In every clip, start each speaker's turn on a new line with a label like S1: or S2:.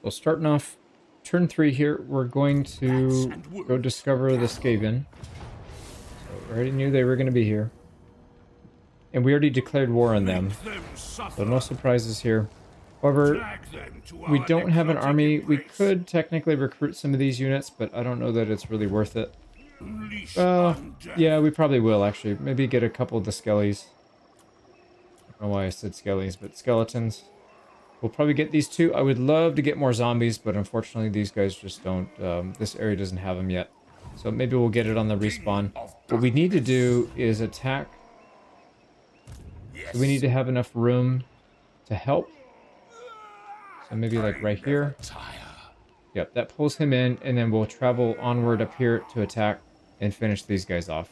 S1: So starting off turn 3 here, we're going to go discover the Skaven. So we already knew they were going to be here. And we already declared war on them. So no surprises here. However, we don't have an army. We could technically recruit some of these units, but I don't know that it's really worth it. Yeah, we probably will actually. Maybe get a couple of the skellies. I don't know why I said skellies, but skeletons. We'll probably get these two. I would love to get more zombies, but unfortunately these guys just don't. This area doesn't have them yet. So maybe we'll get it on the respawn. What we need to do is attack. So we need to have enough room to help. So maybe like right here. Yep, that pulls him in, and then we'll travel onward up here to attack and finish these guys off.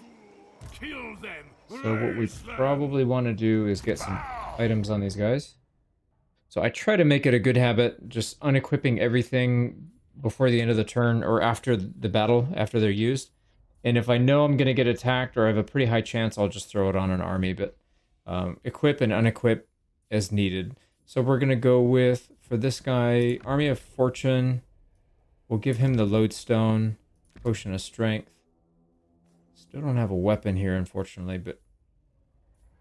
S1: So what we probably want to do is get some items on these guys. So I try to make it a good habit, just unequipping everything before the end of the turn or after the battle, after they're used. And if I know I'm going to get attacked or I have a pretty high chance, I'll just throw it on an army. But equip and unequip as needed. So we're going to go with, for this guy, Army of Fortune. We'll give him the Lodestone, Potion of Strength. Still don't have a weapon here, unfortunately, but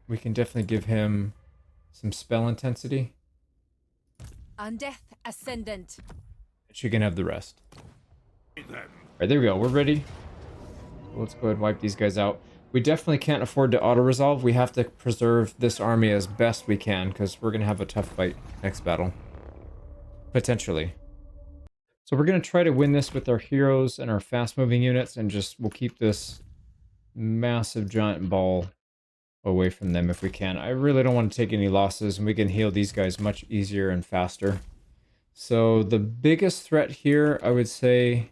S1: we can definitely give him some spell intensity.
S2: Undeath Ascendant.
S1: She can have the rest. Alright, there we go. We're ready. Let's go ahead and wipe these guys out. We definitely can't afford to auto-resolve. We have to preserve this army as best we can, because we're going to have a tough fight next battle. Potentially. So we're going to try to win this with our heroes and our fast-moving units, and just we'll keep this massive giant ball away from them if we can. I really don't want to take any losses, and we can heal these guys much easier and faster. So the biggest threat here, I would say,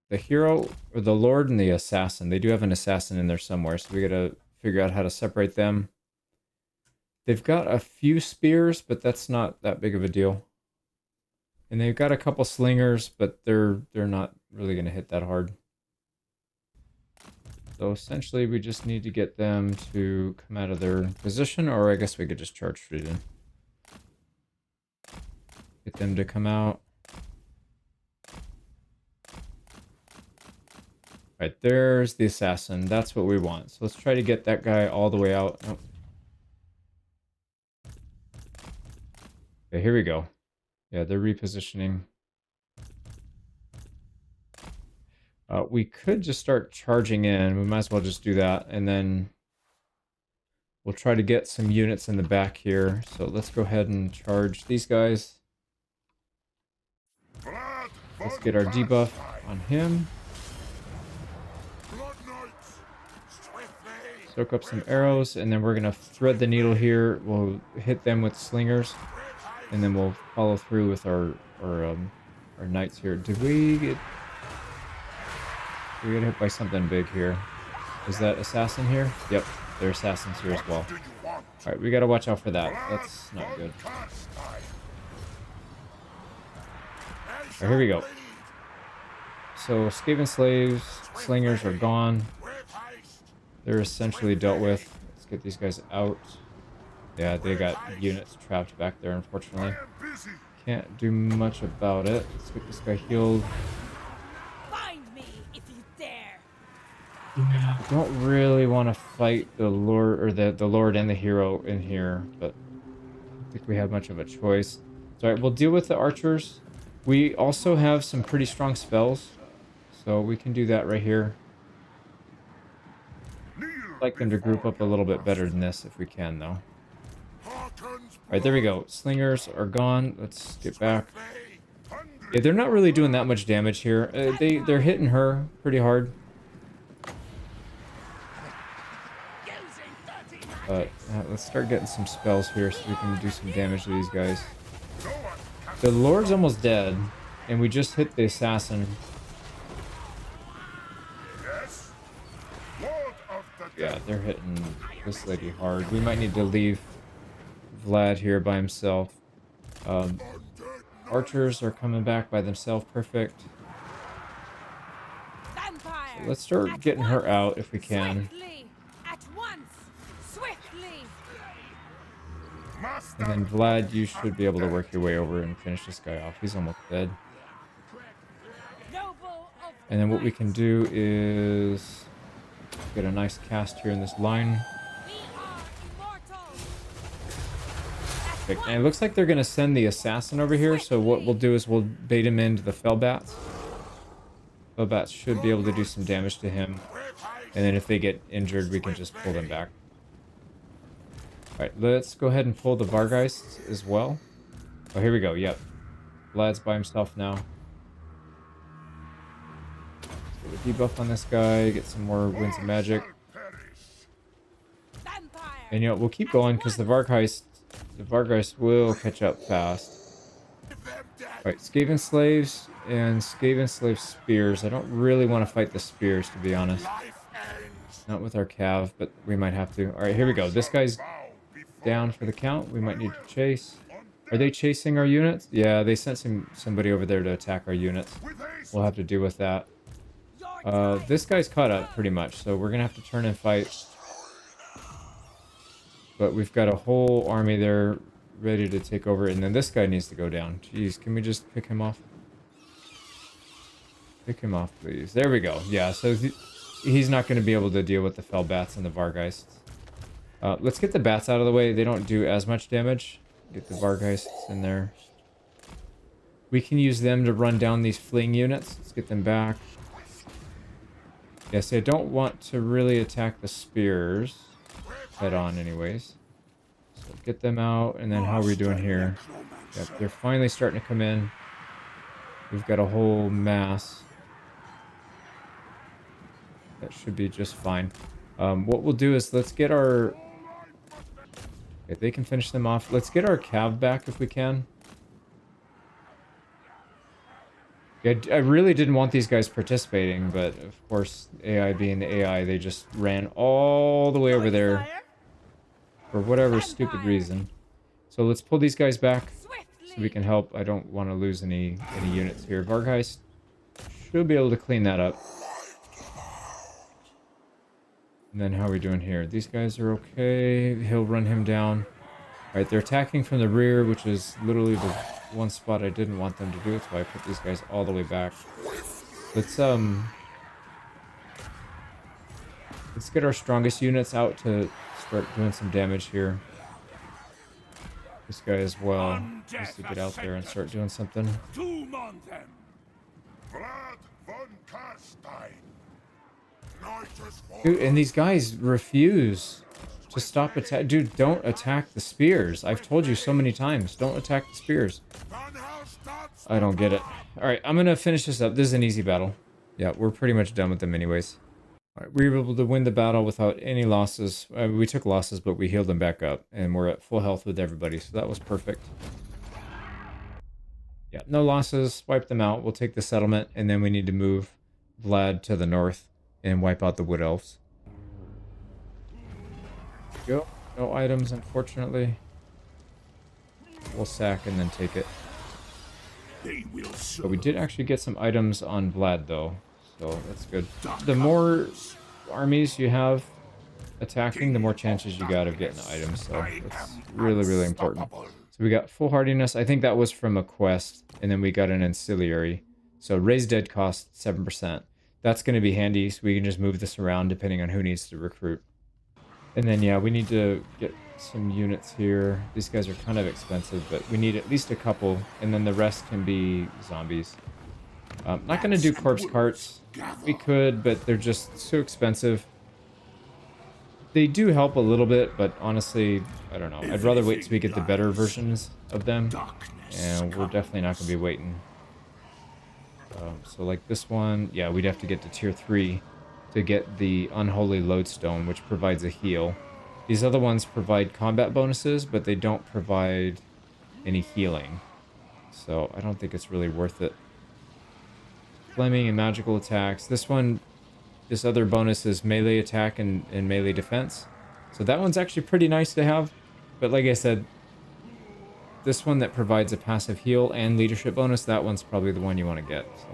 S1: the hero, or the lord, and the assassin. They do have an assassin in there somewhere, so we gotta figure out how to separate them. They've got a few spears, but that's not that big of a deal. And they've got a couple slingers, but they're not really gonna hit that hard. So essentially, we just need to get them to come out of their position, or I guess we could just charge straight in. Get them to come out. Right, there's the assassin. That's what we want. So let's try to get that guy all the way out. Oh. Okay, here we go. Yeah, they're repositioning. We could just start charging in. We might as well just do that. And then we'll try to get some units in the back here. So let's go ahead and charge these guys. Let's get our debuff on him. Soak up some arrows, and then we're going to thread the needle here. We'll hit them with slingers, and then we'll follow through with our knights here. Did we get hit by something big here? Is that assassin here? Yep, there are assassins here as well. Alright, we got to watch out for that. That's not good. Alright, here we go. So, Skaven slaves, slingers are gone. They're essentially dealt with. Let's get these guys out. Yeah, they got units trapped back there, unfortunately. Can't do much about it. Let's get this guy healed.
S2: Find me if you dare.
S1: Yeah, don't really want to fight the lord, or the lord and the hero in here, but I don't think we have much of a choice. So, alright, we'll deal with the archers. We also have some pretty strong spells, so we can do that right here. I'd like them to group up a little bit better than this if we can, though. Alright, there we go. Slingers are gone. Let's get back. Yeah, they're not really doing that much damage here. They're hitting her pretty hard. But let's start getting some spells here so we can do some damage to these guys. The Lord's almost dead, and we just hit the assassin. Yeah, they're hitting this lady hard. We might need to leave Vlad here by himself. Archers are coming back by themselves. Perfect. So let's start getting her out if we can.
S2: At once. Swiftly.
S1: And then Vlad, you should be able to work your way over and finish this guy off. He's almost dead.
S2: Noble of
S1: And then what we
S2: light.
S1: can do is get a nice cast here in this line.
S2: We are immortal.
S1: Perfect. And it looks like they're going to send the assassin over here. So what we'll do is we'll bait him into the Fellbats. Fellbats should be able to do some damage to him. And then if they get injured, we can just pull them back. Alright, let's go ahead and pull the Vargeists as well. Oh, here we go. Yep. Vlad's by himself now. Let's get a debuff on this guy. Get some more Winds of Magic.
S2: Vampire.
S1: And you know, we'll keep going because the Vargeist will catch up fast. Alright, Skaven Slaves and Skaven Slave Spears. I don't really want to fight the Spears, to be honest. Not with our Cav, but we might have to. Alright, here we go. This guy's down for the count. We might need to chase. Are they chasing our units? Yeah, they sent somebody over there to attack our units. We'll have to deal with that. This guy's caught up pretty much, so we're gonna have to turn and fight. But we've got a whole army there ready to take over, and then this guy needs to go down. Jeez, can we just pick him off? Pick him off, please. There we go. Yeah, so he's not going to be able to deal with the Fellbats and the Vargeists. Let's get the bats out of the way. They don't do as much damage. Get the Vargeists in there. We can use them to run down these fleeing units. Let's get them back. Yes, I don't want to really attack the spears head on anyways. So get them out, and then how are we doing here? Yep, they're finally starting to come in. We've got a whole mass. That should be just fine. What we'll do is let's get our... Okay, they can finish them off. Let's get our Cav back if we can. Yeah, I really didn't want these guys participating, but of course, AI being the AI, they just ran all the way over there for whatever stupid reason. So let's pull these guys back so we can help. I don't want to lose any units here. Vargeist should be able to clean that up. And then how are we doing here? These guys are okay. He'll run him down. Alright, they're attacking from the rear, which is literally the one spot I didn't want them to do. So I put these guys all the way back. Let's get our strongest units out to start doing some damage here. This guy as well needs to get out there and start doing something.
S3: Vlad von Carstein.
S1: Dude, and these guys refuse to stop attack. Dude, don't attack the spears. I've told you so many times. Don't attack the spears. I don't get it. Alright, I'm gonna finish this up. This is an easy battle. Yeah, we're pretty much done with them anyways. Alright, we were able to win the battle without any losses. We took losses, but we healed them back up. And we're at full health with everybody, so that was perfect. Yeah, no losses. Wipe them out. We'll take the settlement, and then we need to move Vlad to the north and wipe out the Wood Elves. Go. No items, unfortunately. We'll sack and then take it. But we did actually get some items on Vlad, though. So that's good. The more armies you have attacking, the more chances you got of getting items. So it's really, really important. So we got full hardiness. I think that was from a quest. And then we got an ancillary. So raise dead cost 7%. That's going to be handy, so we can just move this around depending on who needs to recruit. And then, yeah, we need to get some units here. These guys are kind of expensive, but we need at least a couple, and then the rest can be zombies. Not going to do corpse carts. We could, but they're just so expensive. They do help a little bit, but honestly, I don't know. I'd rather wait till we get the better versions of them, and we're definitely not going to be waiting. So like this one, yeah, we'd have to get to tier 3 to get the Unholy Lodestone, which provides a heal. These other ones provide combat bonuses, but they don't provide any healing. So I don't think it's really worth it. Flaming and magical attacks. This one, this other bonus is melee attack and melee defense. So that one's actually pretty nice to have. But like I said, this one that provides a passive heal and leadership bonus, that one's probably the one you want to get. So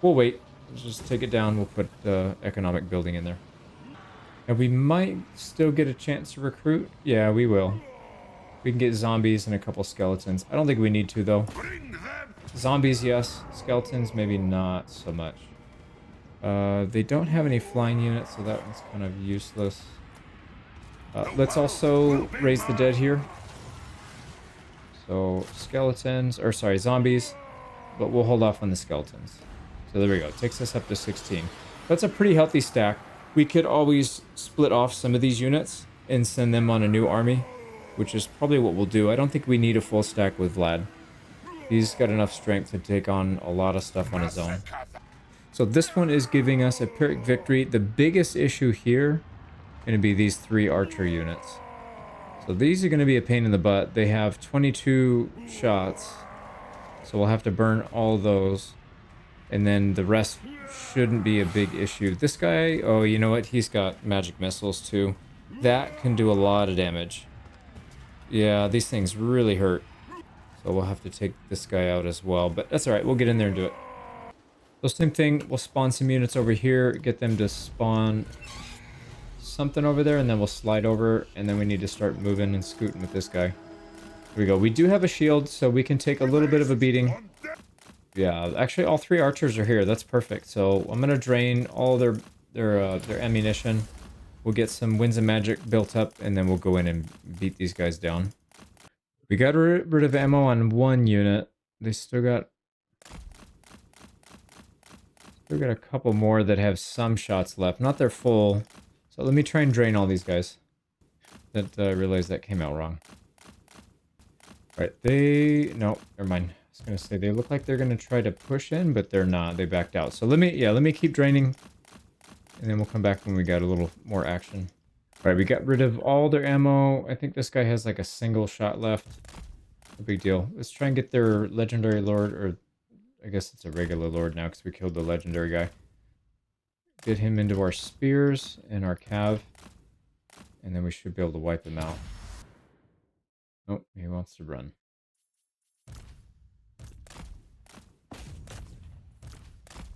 S1: we'll wait. Let's just take it down. We'll put economic building in there. And we might still get a chance to recruit. Yeah, we will. We can get zombies and a couple skeletons. I don't think we need to, though.
S3: Bring them.
S1: Zombies, yes. Skeletons, maybe not so much. They don't have any flying units, so that one's kind of useless. Let's also raise the dead here. So, skeletons, or sorry, zombies. But we'll hold off on the skeletons. So there we go. It takes us up to 16. That's a pretty healthy stack. We could always split off some of these units and send them on a new army, which is probably what we'll do. I don't think we need a full stack with Vlad. He's got enough strength to take on a lot of stuff on his own. So this one is giving us a Pyrrhic victory. The biggest issue here is going to be these 3 archer units. So these are going to be a pain in the butt. They have 22 shots. So we'll have to burn all those. And then the rest shouldn't be a big issue. This guy, oh, you know what? He's got magic missiles too. That can do a lot of damage. Yeah, these things really hurt. So we'll have to take this guy out as well. But that's alright, we'll get in there and do it. So same thing, we'll spawn some units over here, get them to spawn something over there, and then we'll slide over, and then we need to start moving and scooting with this guy. Here we go. We do have a shield, so we can take a little bit of a beating. Yeah, actually all 3 archers are here. That's perfect. So I'm gonna drain all their ammunition. We'll get some winds of magic built up, and then we'll go in and beat these guys down. We got rid of ammo on 1 unit. They still got a couple more that have some shots left. Not their full. So let me try and drain all these guys. That I realized that came out wrong. All right, no, never mind. I was gonna say they look like they're gonna try to push in, but they're not. They backed out. So let me keep draining, and then we'll come back when we got a little more action. All right, we got rid of all their ammo. I think this guy has like a single shot left. No big deal. Let's try and get their legendary lord, or I guess it's a regular lord now because we killed the legendary guy. Get him into our spears and our cav, and then we should be able to wipe him out. Nope, he wants to run.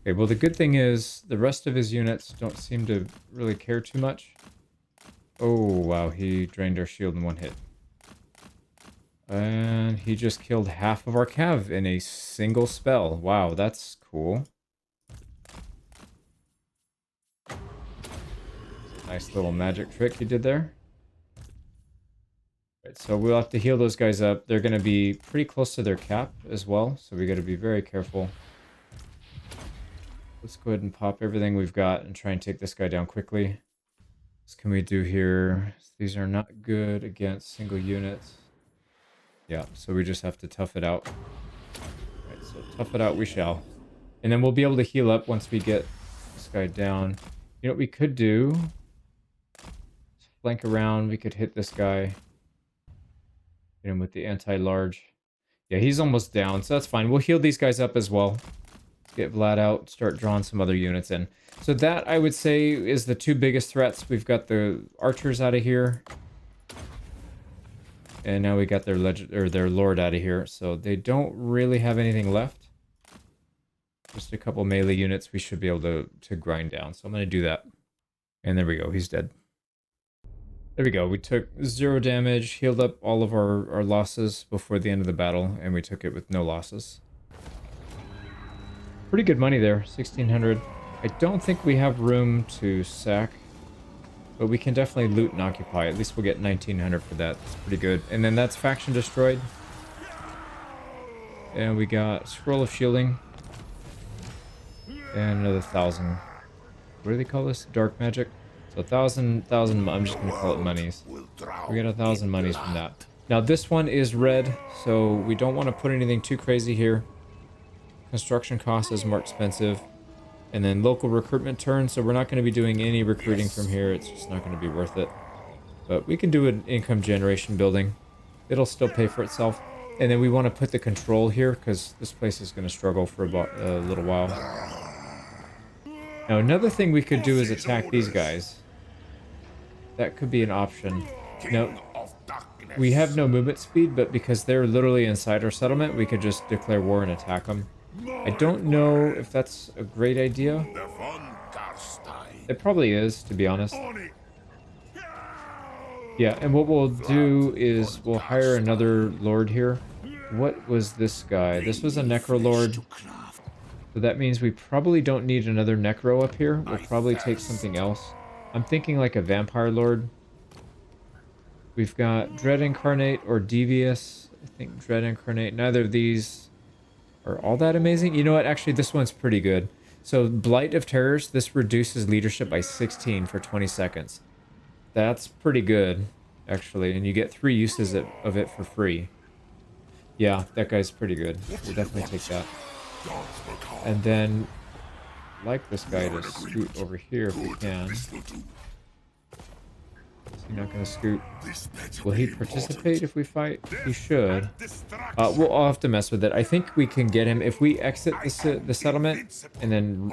S1: Okay, well the good thing is the rest of his units don't seem to really care too much. Oh wow, he drained our shield in 1 hit. And he just killed half of our cav in a single spell. Wow, that's cool. Nice little magic trick he did there. Right, so we'll have to heal those guys up. They're going to be pretty close to their cap as well, so we got to be very careful. Let's go ahead and pop everything we've got and try and take this guy down quickly. What can we do here? These are not good against single units. Yeah, so we just have to tough it out. Alright, so tough it out we shall. And then we'll be able to heal up once we get this guy down. You know what we could do? Flank around, we could hit this guy. Hit him with the anti-large. Yeah, he's almost down, so that's fine. We'll heal these guys up as well. Get Vlad out, start drawing some other units in. So that, I would say, is the 2 biggest threats. We've got the archers out of here. And now we got their their lord out of here. So they don't really have anything left. Just a couple melee units we should be able to grind down. So I'm going to do that. And there we go, he's dead. There we go, we took 0 damage, healed up all of our losses before the end of the battle, and we took it with no losses. Pretty good money there, 1,600. I don't think we have room to sack, but we can definitely loot and occupy. At least we'll get 1,900 for that. That's pretty good. And then that's faction destroyed. And we got scroll of shielding. And another 1,000. What do they call this? Dark magic. So 1,000, I'm just gonna call it monies. We got 1,000 monies from that. Now this one is red, so we don't want to put anything too crazy here. Construction cost is more expensive. And then local recruitment turn, so we're not going to be doing any recruiting from here. It's just not going to be worth it. But we can do an income generation building. It'll still pay for itself. And then we want to put the control here, because this place is going to struggle for about a little while. Now another thing we could do is attack these guys. That could be an option. Now, we have no movement speed, but because they're literally inside our settlement, we could just declare war and attack them. I don't know if that's a great idea. It probably is, to be honest. Yeah, and what we'll do is we'll hire another lord here. What was this guy? This was a necro lord. So that means we probably don't need another necro up here. We'll probably take something else. I'm thinking like a vampire lord. We've got Dread Incarnate or Devious. I think Dread Incarnate. Neither of these are all that amazing. You know what? Actually, this one's pretty good. So Blight of Terrors, this reduces leadership by 16 for 20 seconds. That's pretty good, actually. And you get 3 uses of it for free. Yeah, that guy's pretty good. We'll definitely take that. And then, like this guy to scoot over here if we can. Is he not going to scoot? Will he participate if we fight? He should. We'll have to mess with it. I think we can get him. If we exit the settlement and then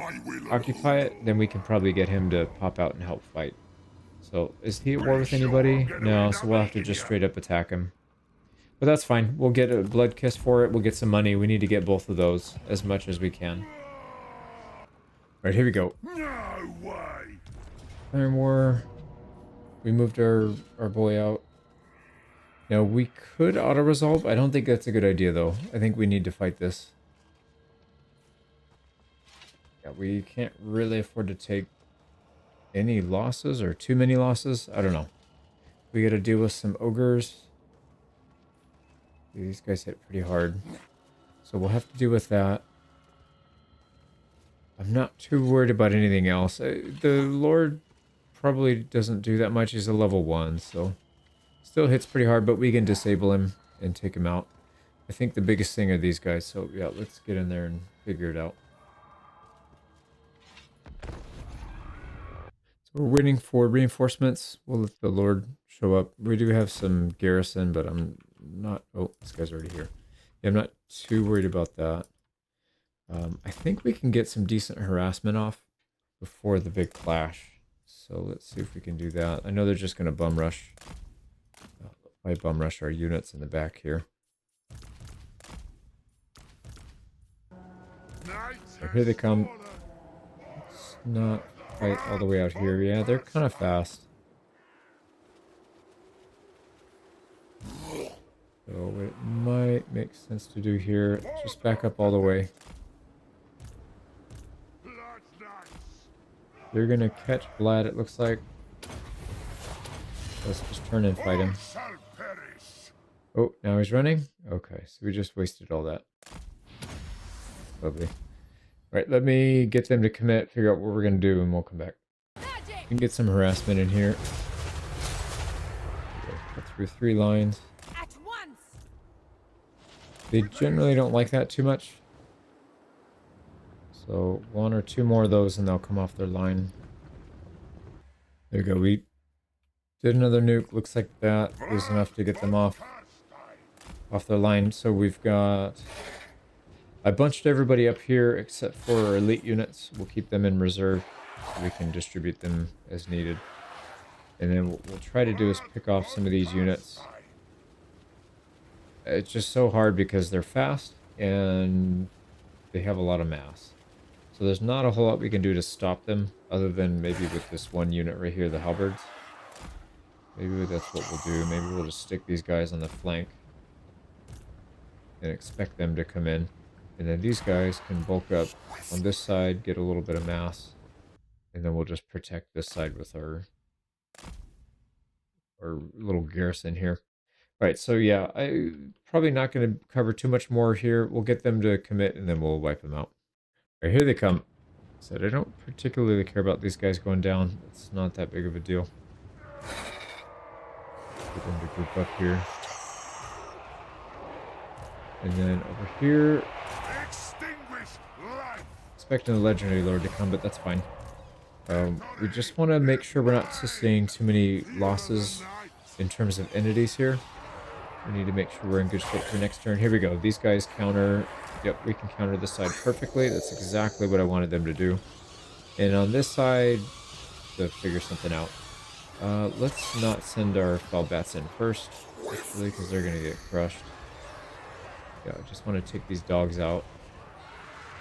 S1: occupy it, then we can probably get him to pop out and help fight. So, is he at war with anybody? No, so we'll have to just straight up attack him. But that's fine. We'll get a blood kiss for it. We'll get some money. We need to get both of those as much as we can. Alright, here we go.
S3: No way.
S1: Iron War. We moved our boy out. Now, we could auto-resolve. I don't think that's a good idea, though. I think we need to fight this. Yeah, we can't really afford to take any losses or too many losses. I don't know. We got to deal with some ogres. These guys hit pretty hard. So we'll have to deal with that. I'm not too worried about anything else. The Lord probably doesn't do that much. He's a level 1, so still hits pretty hard, but we can disable him and take him out. I think the biggest thing are these guys, so yeah, let's get in there and figure it out. So we're waiting for reinforcements. We'll let the Lord show up. We do have some garrison, but I'm not... Oh, this guy's already here. Yeah, I'm not too worried about that. I think we can get some decent harassment off before the big clash. So let's see if we can do that. I know they're just going to bum rush. I bum rush our units in the back here. So here they come. Let's not fight all the way out here. Yeah, they're kind of fast. So what it might make sense to do here, just back up all the way. They're going to catch Vlad, it looks like. Let's just turn and fight him. Oh, now he's running? Okay, so we just wasted all that. Lovely. Right, let me get them to commit, figure out what we're going to do, and we'll come back. We can get some harassment in here. Cut through 3 lines.
S2: At once.
S1: They generally don't like that too much. So 1 or 2 more of those and they'll come off their line. There we go. We did another nuke. Looks like that is enough to get them off their line. So we've got... I bunched everybody up here except for our elite units. We'll keep them in reserve so we can distribute them as needed. And then what we'll try to do is pick off some of these units. It's just so hard because they're fast and they have a lot of mass. So there's not a whole lot we can do to stop them, other than maybe with this one unit right here, the halberds. Maybe that's what we'll do. Maybe we'll just stick these guys on the flank and expect them to come in. And then these guys can bulk up on this side, get a little bit of mass, and then we'll just protect this side with our little garrison here. Right, so yeah, I probably not going to cover too much more here. We'll get them to commit, and then we'll wipe them out. Right, here they come. Said I don't particularly care about these guys going down. It's not that big of a deal. Get them to group up here. And then over here, expecting the legendary lord to come, but that's fine. We just want to make sure we're not sustaining too many losses in terms of entities here. We need to make sure we're in good shape for next turn. Here we go. These guys counter. Yep, we can counter this side perfectly. That's exactly what I wanted them to do. And on this side, to figure something out. Let's not send our foul bats in first, actually, because they're going to get crushed. Yeah, I just want to take these dogs out.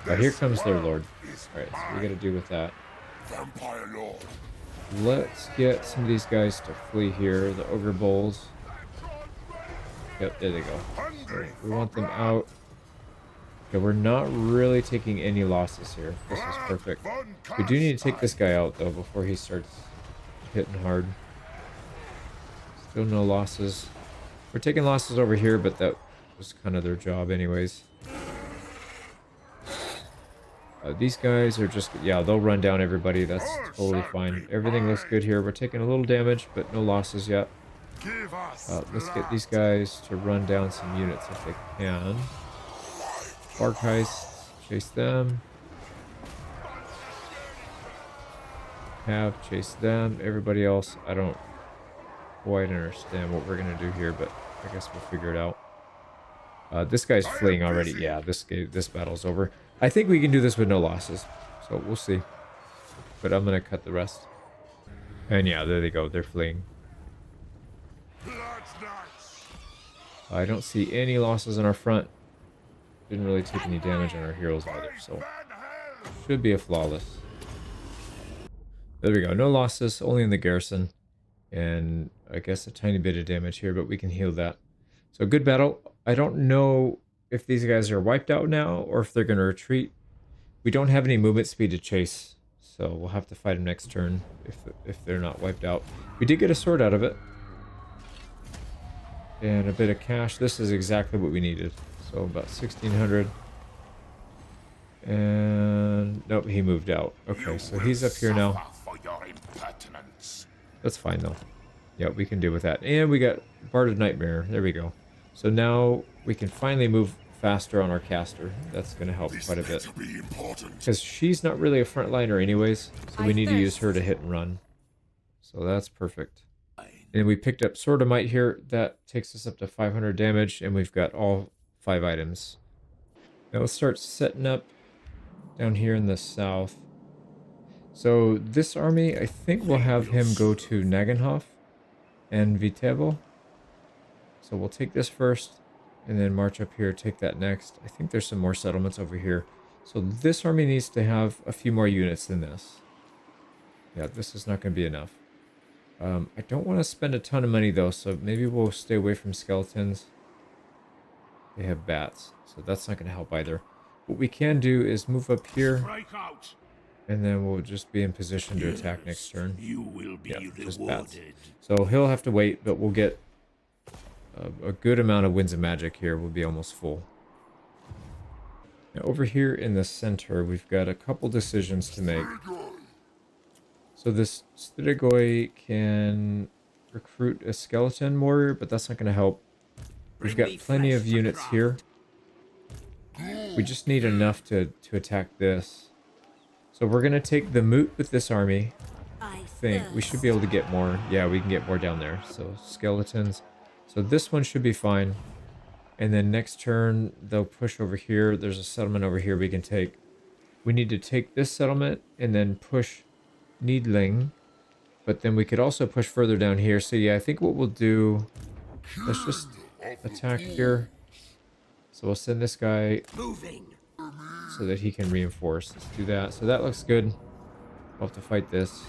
S1: Here comes their lord. Alright, so we got to deal with that.
S3: Vampire Lord.
S1: Let's get some of these guys to flee here. The ogre bulls. Yep, there they go. So we want them out. Okay, we're not really taking any losses here. This is perfect. We do need to take this guy out, though, before he starts hitting hard. Still no losses. We're taking losses over here, but that was kind of their job anyways. These guys are just... Yeah, they'll run down everybody. That's totally fine. Everything looks good here. We're taking a little damage, but no losses yet. Let's get these guys to run down some units if they can. Bark heists, chase them. Chase them. Everybody else, I don't quite understand what we're gonna do here, but I guess we'll figure it out. This guy's fleeing already. Yeah, this battle's over. I think we can do this with no losses, so we'll see. But I'm gonna cut the rest. And yeah, there they go. They're fleeing. I don't see any losses on our front. Didn't really take any damage on our heroes either, so should be a flawless. There we go. No losses, only in the garrison. And I guess a tiny bit of damage here, but we can heal that. So good battle. I don't know if these guys are wiped out now or if they're going to retreat. We don't have any movement speed to chase, so we'll have to fight them next turn if they're not wiped out. We did get a sword out of it. And a bit of cash. This is exactly what we needed. So about 1,600. And nope, he moved out. Okay, so he's up here now. That's fine though. Yeah, we can deal with that. And we got Bard of Nightmare. There we go. So now we can finally move faster on our caster. That's going to help quite a bit. Because she's not really a frontliner anyways. So we need to use her to hit and run. So that's perfect. And we picked up Sword of Might here. That takes us up to 500 damage. And we've got all 5 items. Now let's start setting up down here in the south. So this army, I think we'll have him go to Nagenhof and Vitevo. So we'll take this first and then march up here, take that next. I think there's some more settlements over here. So this army needs to have a few more units than this. Yeah, this is not going to be enough. I don't want to spend a ton of money though, so maybe we'll stay away from skeletons. They have bats, so that's not going to help either. What we can do is move up here, and then we'll just be in position to attack next turn.
S3: You will be
S1: just bats. So he'll have to wait, but we'll get a good amount of winds of magic here. We'll be almost full. Now over here in the center, we've got a couple decisions to make. So this Strigoi can recruit a skeleton warrior, but that's not going to help. We've got plenty of units here. We just need enough to attack this. So we're going to take the moot with this army. I think we should be able to get more. Yeah, we can get more down there. So skeletons. So this one should be fine. And then next turn, they'll push over here. There's a settlement over here we can take. We need to take this settlement and then push Needling. But then we could also push further down here. So yeah, I think what we'll do... Let's just attack here. So we'll send this guy so that he can reinforce. Let's do that. So that looks good. We'll have to fight this.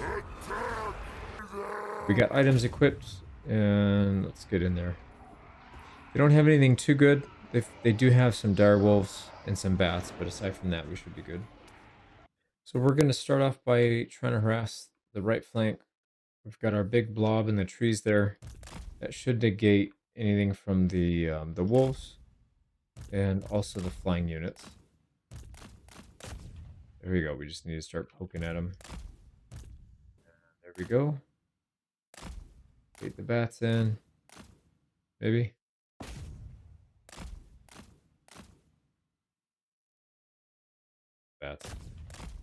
S1: We got items equipped, and let's get in there. They don't have anything too good. They do have some dire wolves and some bats, but aside from that, we should be good. So we're going to start off by trying to harass the right flank. We've got our big blob in the trees there. That should negate anything from the wolves. And also the flying units. There we go. We just need to start poking at them. There we go. Get the bats in. Maybe. Bats.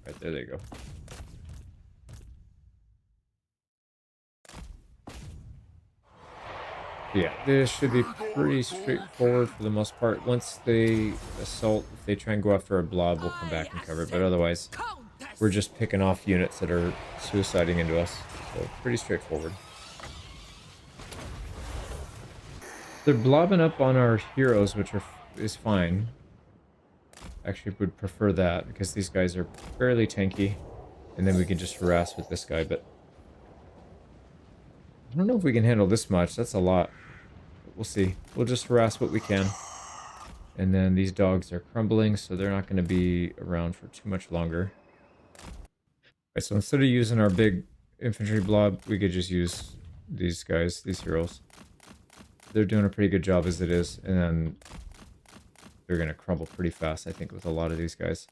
S1: Right there they go. Yeah, this should be pretty straightforward for the most part. Once they assault, if they try and go after a blob, we'll come back and cover it. But otherwise, we're just picking off units that are suiciding into us. So pretty straightforward. They're blobbing up on our heroes, which is fine. Actually, would prefer that because these guys are fairly tanky. And then we can just harass with this guy. But I don't know if we can handle this much. That's a lot. But we'll see. We'll just harass what we can. And then these dogs are crumbling, so they're not going to be around for too much longer. Right, so instead of using our big infantry blob, we could just use these guys, these heroes. They're doing a pretty good job as it is, and then they're going to crumble pretty fast, I think, with a lot of these guys.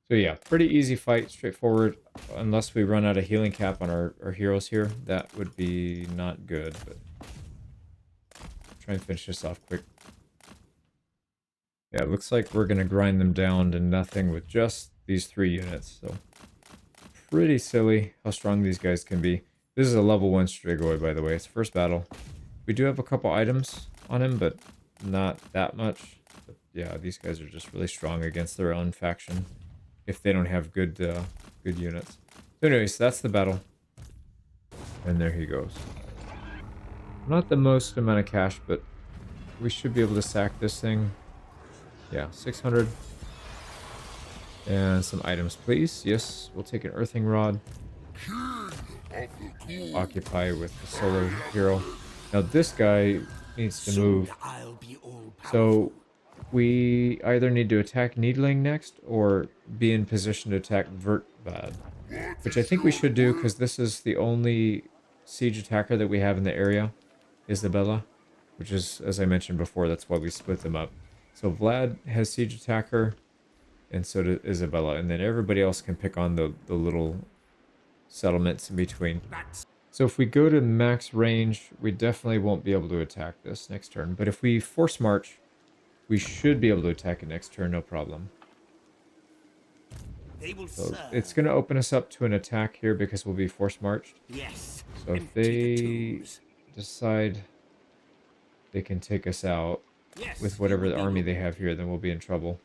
S1: So yeah, pretty easy fight, straightforward, unless we run out of healing cap on our heroes here. That would be not good, but try and finish this off quick. Yeah, it looks like we're going to grind them down to nothing with just these 3 units, so pretty silly how strong these guys can be. This is a level 1 Strigoi, by the way. It's first battle. We do have a couple items on him, but not that much. But yeah, these guys are just really strong against their own faction if they don't have good good units. So anyways, that's the battle. And there he goes. Not the most amount of cash, but we should be able to sack this thing. Yeah, 600. And some items, please. Yes, we'll take an earthing rod. Occupy with the solar hero. Now this guy needs to move. So we either need to attack Needling next or be in position to attack Vlad, which I think we should do because this is the only siege attacker that we have in the area, Isabella, which is, as I mentioned before, that's why we split them up. So Vlad has siege attacker, and so does Isabella, and then everybody else can pick on the little settlements in between. So if we go to max range, we definitely won't be able to attack this next turn, but if we force march, we should be able to attack it next turn, no problem. So it's going to open us up to an attack here because we'll be force marched.
S4: Yes.
S1: So if they decide they can take us out with whatever the army they have here, then we'll be in trouble.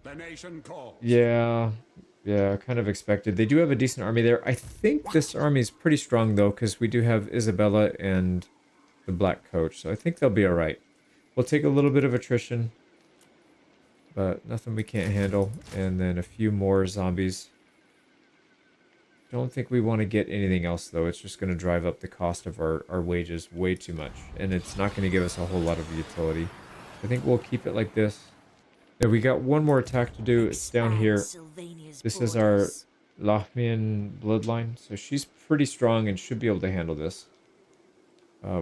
S3: The nation calls.
S1: Yeah, kind of expected. They do have a decent army there. I think this army is pretty strong though, because we do have Isabella and the Black Coach, so I think they'll be alright. We'll take a little bit of attrition, but nothing we can't handle. And then a few more zombies. Don't think we want to get anything else, though. It's just going to drive up the cost of our wages way too much. And it's not going to give us a whole lot of utility. I think we'll keep it like this. Now, we got one more attack to do. It's down here. This is our Lahmian bloodline. So she's pretty strong and should be able to handle this.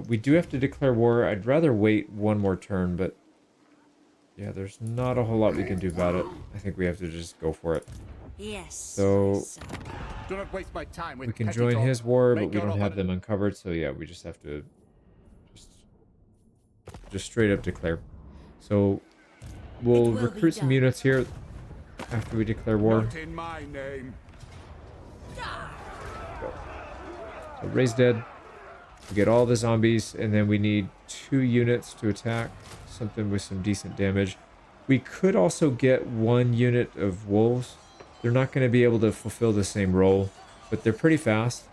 S1: We do have to declare war. I'd rather wait one more turn, but yeah, there's not a whole lot we can do about it. I think we have to just go for it.
S2: Yes.
S1: So
S3: Do not waste my time with
S1: we can
S3: petty
S1: join
S3: talk.
S1: his war, but
S3: Make
S1: we
S3: your
S1: don't have
S3: own-
S1: them uncovered. So yeah, we just have to just straight up declare. So we'll recruit some units here after we declare war.
S3: Not in my name.
S1: So Ray's dead. We get all the zombies, and then we need 2 units to attack. Something with some decent damage. We could also get 1 unit of wolves. They're not going to be able to fulfill the same role, but they're pretty fast.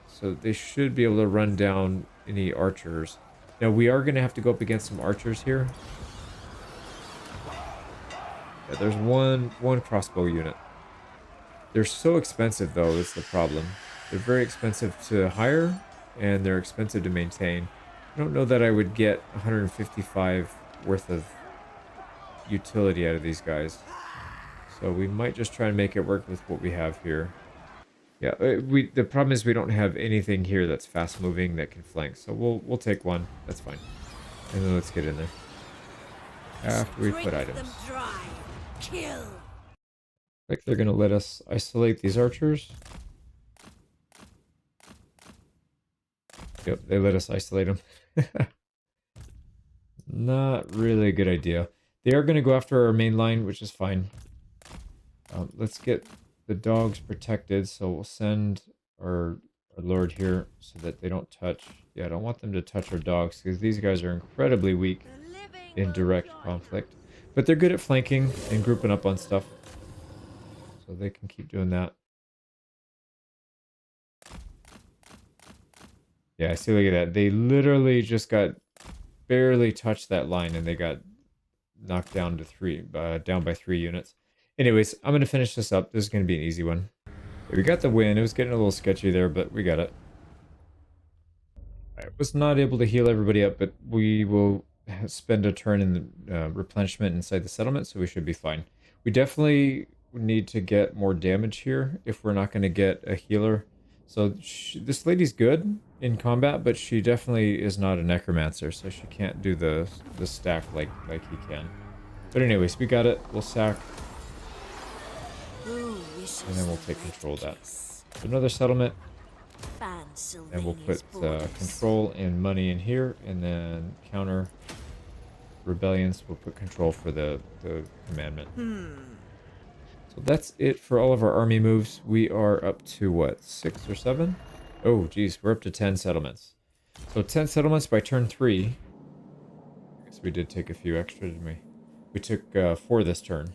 S1: So they should be able to run down any archers. Now we are going to have to go up against some archers here. Yeah, there's one crossbow unit. They're so expensive though, is the problem. They're very expensive to hire, and they're expensive to maintain. I don't know that I would get 155 worth of utility out of these guys. So we might just try and make it work with what we have here. Yeah, the problem is we don't have anything here that's fast moving that can flank. So we'll take one. That's fine. And then let's get in there. After we put items.
S2: Them dry. Kill.
S1: Like they're gonna let us isolate these archers. Yep, they let us isolate them. Not really a good idea. They are going to go after our main line, which is fine. Let's get the dogs protected, so we'll send our lord here so that they don't touch. Yeah, I don't want them to touch our dogs because these guys are incredibly weak in direct conflict. But they're good at flanking and grouping up on stuff. So they can keep doing that. Yeah, I see, look at that. They literally just got barely touched that line and they got knocked down to down by 3 units. Anyways, I'm going to finish this up. This is going to be an easy one. We got the win. It was getting a little sketchy there, but we got it. I was not able to heal everybody up, but we will spend a turn in the replenishment inside the settlement, so we should be fine. We definitely need to get more damage here if we're not going to get a healer. So this lady's good in combat, but she definitely is not a necromancer, so she can't do the stack like he can. But anyways, we got it. We'll sack, and then we'll take control of that. So another settlement. And we'll put control and money in here, and then counter rebellions. We'll put control for the commandment. So that's it for all of our army moves. We are up to what, 6 or 7? Oh, geez, we're up to 10 settlements. So 10 settlements by turn 3. I guess we did take a few extra, didn't we? We took 4 this turn.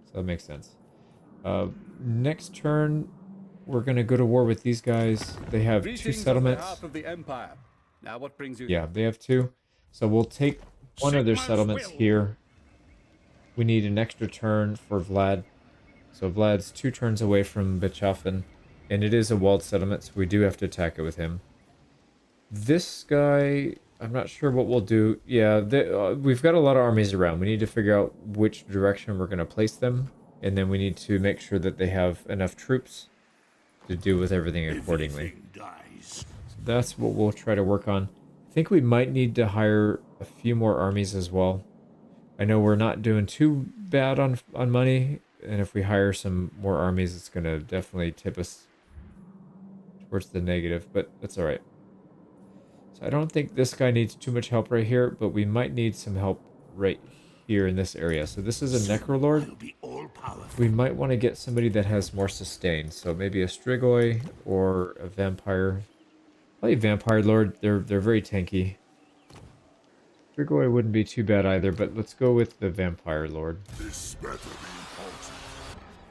S1: So that makes sense. Next turn, we're going to go to war with these guys. They have 2 settlements.
S3: Of the Empire. Now what brings you
S1: Yeah, they have 2. So we'll take one of their settlements here. We need an extra turn for Vlad. So Vlad's 2 turns away from Bichafen. And it is a walled settlement, so we do have to attack it with him. This guy, I'm not sure what we'll do. Yeah, we've got a lot of armies around. We need to figure out which direction we're going to place them. And then we need to make sure that they have enough troops to deal with everything accordingly. So that's what we'll try to work on. I think we might need to hire a few more armies as well. I know we're not doing too bad on money, and if we hire some more armies, it's going to definitely tip us towards the negative, but that's all right. So I don't think this guy needs too much help right here, but we might need some help right here in this area. So this is a Necrolord. We might want to get somebody that has more sustain. So maybe a Strigoi or a Vampire. Probably Vampire Lord. They're very tanky. Strigoi wouldn't be too bad either, but let's go with the Vampire Lord.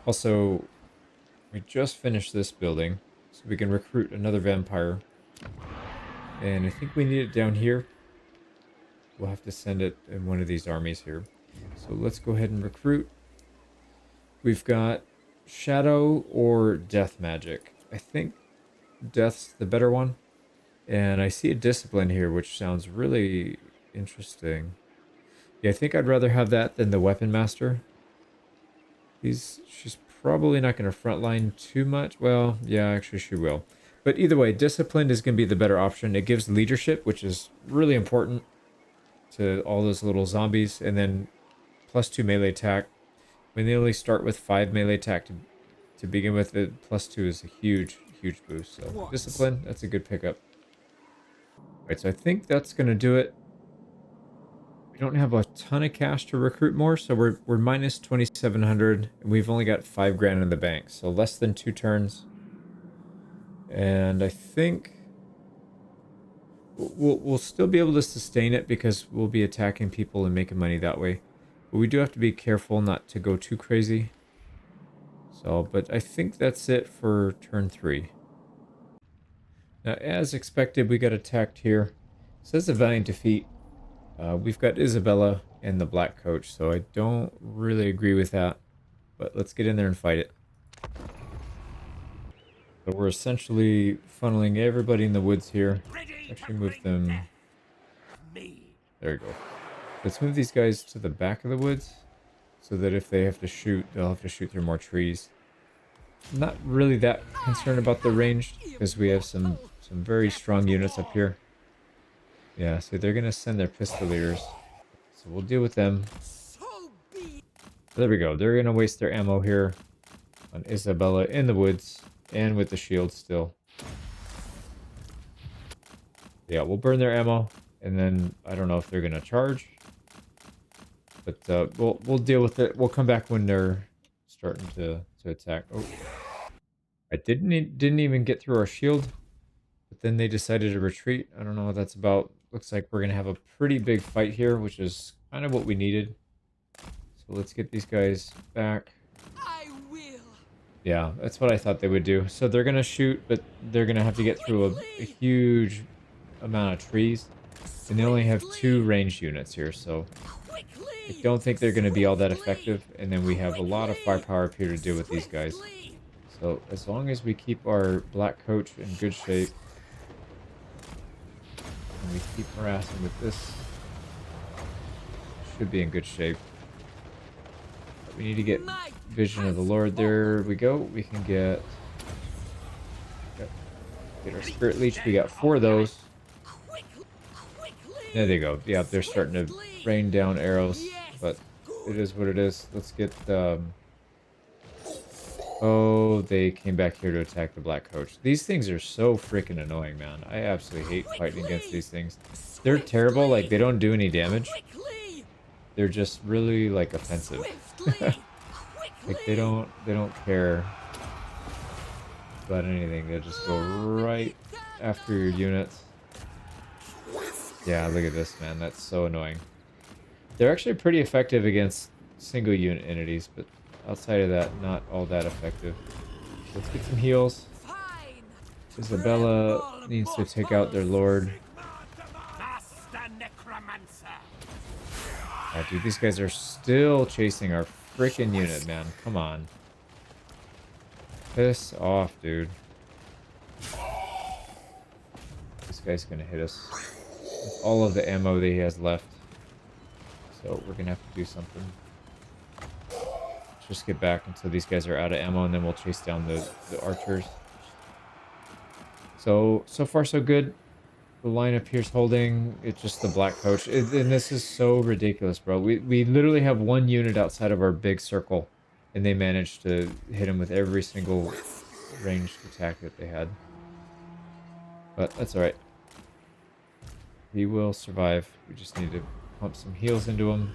S1: Also, we just finished this building, so we can recruit another Vampire. And I think we need it down here. We'll have to send it in one of these armies here. So let's go ahead and recruit. We've got Shadow or Death Magic. I think Death's the better one. And I see a Discipline here, which sounds really interesting. Yeah, I think I'd rather have that than the Weapon Master. She's probably not going to frontline too much. Well, yeah, actually she will. But either way, Disciplined is going to be the better option. It gives leadership, which is really important to all those little zombies. And then +2 melee attack. When they only start with 5 melee attack to begin with, the +2 is a huge boost. So Discipline, that's a good pickup. Alright, so I think that's going to do it. We don't have a ton of cash to recruit more, so we're minus 2,700, and we've only got 5 grand in the bank, so less than 2 turns. And I think we'll still be able to sustain it because we'll be attacking people and making money that way. But we do have to be careful not to go too crazy. So, but I think that's it for turn 3. Now, as expected, we got attacked here. It says a valiant defeat. We've got Isabella and the Black Coach, so I don't really agree with that. But let's get in there and fight it. So we're essentially funneling everybody in the woods here. Actually move them. There we go. Let's move these guys to the back of the woods, so that if they have to shoot, they'll have to shoot through more trees. I'm not really that concerned about the ranged, because we have some very strong units up here. Yeah, so they're going to send their pistoliers. So we'll deal with them. There we go. They're going to waste their ammo here on Isabella in the woods and with the shield still. Yeah, we'll burn their ammo, and then I don't know if they're going to charge. But we'll deal with it. We'll come back when they're starting to attack. Oh, I didn't even get through our shield, but then they decided to retreat. I don't know what that's about. Looks like we're gonna have a pretty big fight here, which is kind of what we needed. So let's get these guys back.
S2: I will.
S1: Yeah, that's what I thought they would do. So they're gonna shoot, but they're gonna have to get through a huge amount of trees, and they only have 2 ranged units here, so I don't think they're going to be all that effective, and then we have a lot of firepower up here to deal with these guys. So as long as we keep our Black Coach in good shape, we keep harassing with this, should be in good shape. But we need to get Vision of the Lord. There we go. We can get our Spirit Leech. We got 4 of those. There they go. Yeah, they're starting to rain down arrows, but it is what it is. Let's get oh, they came back here to attack the Black Coach. These things are so freaking annoying, man. I absolutely hate fighting against these things. They're terrible. Like, they don't do any damage. They're just really, like, offensive. Like, they don't care about anything. They'll just go right after your units. Yeah, look at this, man. That's so annoying. They're actually pretty effective against single unit entities, but outside of that, not all that effective. Let's get some heals. Isabella needs to take out their lord. Oh, dude, these guys are still chasing our freaking unit, man. Come on. Piss off, dude. This guy's gonna hit us with all of the ammo that he has left. So we're gonna have to do something. Let's just get back until these guys are out of ammo, and then we'll chase down the archers. So far so good. The line up here's holding. It's just the Black Coach. And this is so ridiculous, bro. We literally have 1 unit outside of our big circle, and they managed to hit him with every single ranged attack that they had. But that's alright. He will survive. We just need to pump some heals into him.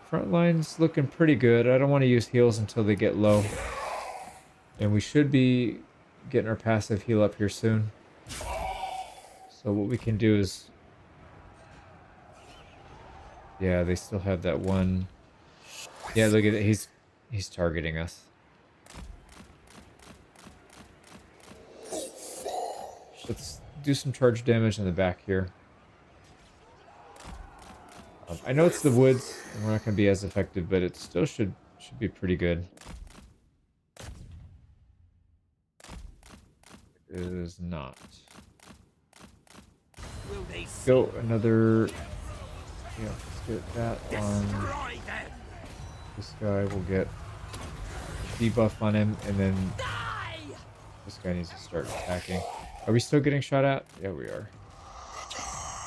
S1: Front line's looking pretty good. I don't want to use heals until they get low. And we should be getting our passive heal up here soon. So what we can do is... Yeah, they still have that one... Yeah, look at it. He's targeting us. Let's do some charge damage in the back here. I know it's the woods, and we're not going to be as effective, but it still should be pretty good. It is not. Go another... Yeah, let's get that on. This guy will get debuff on him, and then this guy needs to start attacking. Are we still getting shot at? Yeah, we are.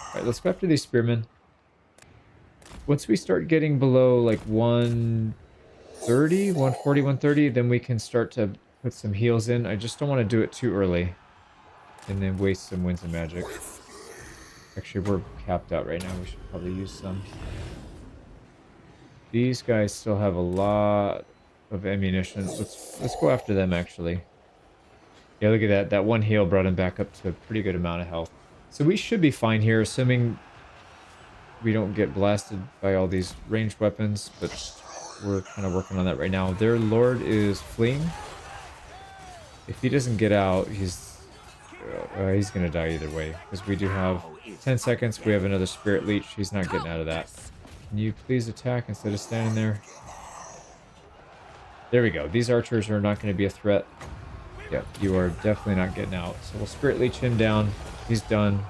S1: Alright, let's go after these spearmen. Once we start getting below like 130, 140, 130, then we can start to put some heals in. I just don't want to do it too early and then waste some winds of magic. Actually, we're capped out right now. We should probably use some. These guys still have a lot of ammunition. Let's go after them, actually. Yeah, look at that. That one heal brought him back up to a pretty good amount of health. So we should be fine here, assuming we don't get blasted by all these ranged weapons, but we're kind of working on that right now. Their lord is fleeing. If he doesn't get out, he's gonna die either way, because we do have 10 seconds. We have another spirit leech. He's not getting out of that. Can you please attack instead of standing there? There we go. These archers are not going to be a threat. Yep, you are definitely not getting out. So we'll spirit leech him down. He's done.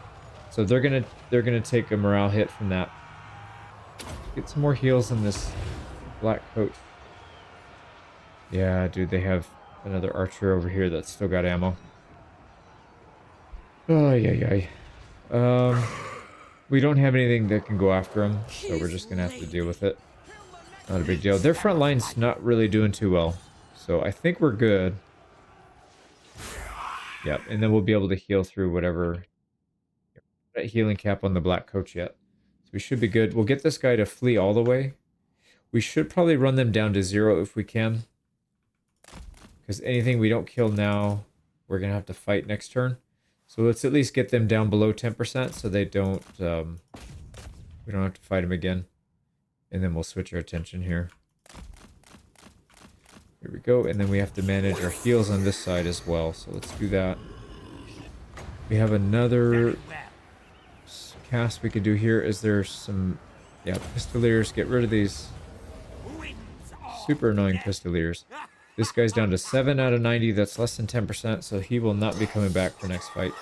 S1: So they're gonna take a morale hit from that. Get some more heals in this Black Coach. Yeah, dude, they have another archer over here that's still got ammo. Oh, yeah. We don't have anything that can go after him, so we're just gonna have to deal with it. Not a big deal. Their front line's not really doing too well, so I think we're good. Yep, and then we'll be able to heal through whatever healing cap on the Black Coach yet. So we should be good. We'll get this guy to flee all the way. We should probably run them down to 0 if we can. Because anything we don't kill now, we're going to have to fight next turn. So let's at least get them down below 10% so they don't... we don't have to fight them again. And then we'll switch our attention here. Here we go. And then we have to manage our heals on this side as well. So let's do that. We have another cast we could do here. Is there some... Yeah, pistoliers. Get rid of these super annoying pistoliers. This guy's down to 7 out of 90. That's less than 10%, so he will not be coming back for next fight.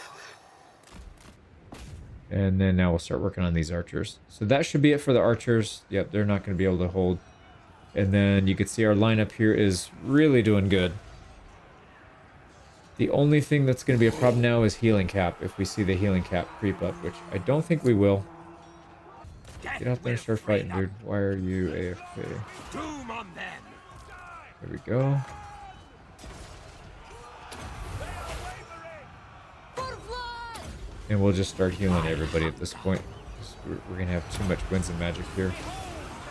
S1: And then now we'll start working on these archers. So that should be it for the archers. Yep, they're not going to be able to hold. And then you can see our lineup here is really doing good. The only thing that's going to be a problem now is healing cap, if we see the healing cap creep up, which I don't think we will. Get out there and start fighting, dude. Why are you AFK?
S3: Doom on them.
S1: There we go. And we'll just start healing everybody at this point. We're going to have too much winds and magic here.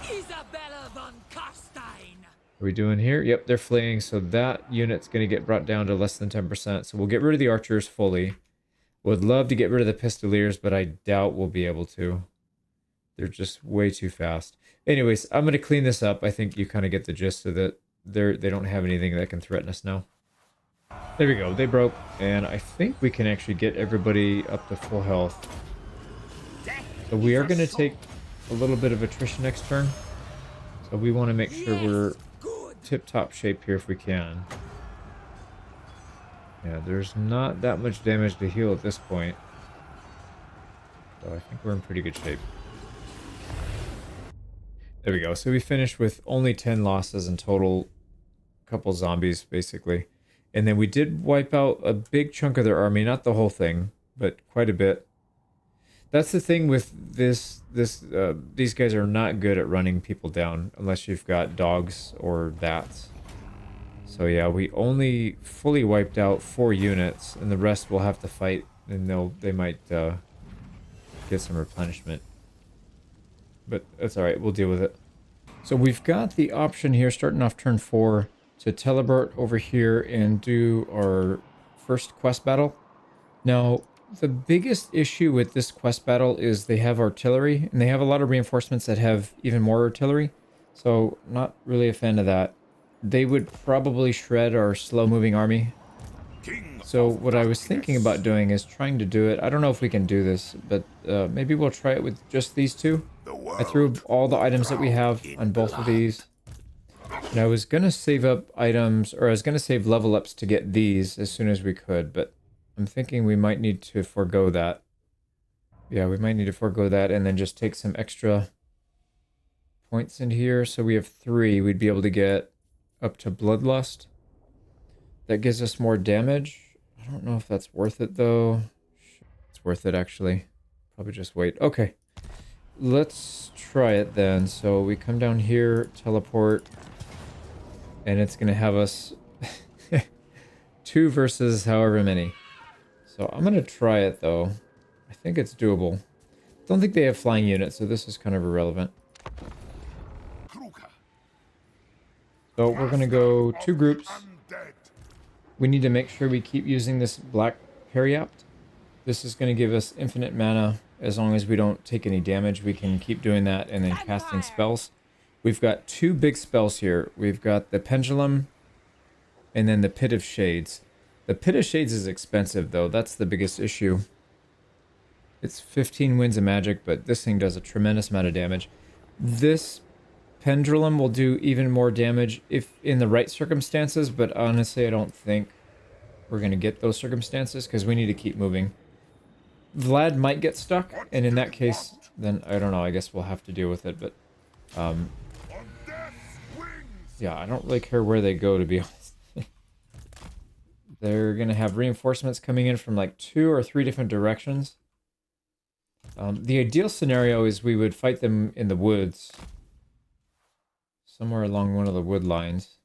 S2: Isabella von Carstein.
S1: Are we doing here? Yep, they're fleeing, so that unit's going to get brought down to less than 10%. So we'll get rid of the archers fully. Would love to get rid of the pistoliers, but I doubt we'll be able to. They're just way too fast. Anyways, I'm going to clean this up. I think you kind of get the gist of it. They don't have anything that can threaten us now. There we go. They broke, and I think we can actually get everybody up to full health. So we are going to take a little bit of attrition next turn. So we want to make sure we're tip-top shape here if we can. Yeah, there's not that much damage to heal at this point. So I think we're in pretty good shape. There we go. So we finished with only 10 losses in total. A couple zombies, basically. And then we did wipe out a big chunk of their army. Not the whole thing, but quite a bit. That's the thing with these guys are not good at running people down unless you've got dogs or bats. So yeah, we only fully wiped out 4 units, and the rest will have to fight, and they might get some replenishment. But that's all right. We'll deal with it. So we've got the option here, starting off turn 4, to teleport over here and do our first quest battle. Now, the biggest issue with this quest battle is they have artillery, and they have a lot of reinforcements that have even more artillery. So, not really a fan of that. They would probably shred our slow-moving army. So, what I was thinking about doing is trying to do it. I don't know if we can do this, but maybe we'll try it with just these two. I threw all the items that we have on both of these. And I was going to save up items, or I was going to save level ups to get these as soon as we could, but I'm thinking we might need to forego that. Yeah, we might need to forego that and then just take some extra points in here. So we have 3. We'd be able to get up to Bloodlust. That gives us more damage. I don't know if that's worth it, though. It's worth it, actually. Probably just wait. Okay. Let's try it then. So we come down here, teleport, and it's going to have us 2 versus however many. So I'm going to try it, though. I think it's doable. Don't think they have flying units, so this is kind of irrelevant. So we're going to go 2 groups. We need to make sure we keep using this black Periapt. This is going to give us infinite mana. As long as we don't take any damage, we can keep doing that and then casting spells. We've got 2 big spells here. We've got the Pendulum and then the Pit of Shades. The Pit of Shades is expensive, though. That's the biggest issue. It's 15 winds of magic, but this thing does a tremendous amount of damage. This Pendulum will do even more damage if in the right circumstances, but honestly, I don't think we're going to get those circumstances because we need to keep moving. Vlad might get stuck, and in that case, then I don't know, I guess we'll have to deal with it, but yeah, I don't really care where they go, to be honest. They're going to have reinforcements coming in from like 2 or 3 different directions. The ideal scenario is we would fight them in the woods, somewhere along one of the wood lines.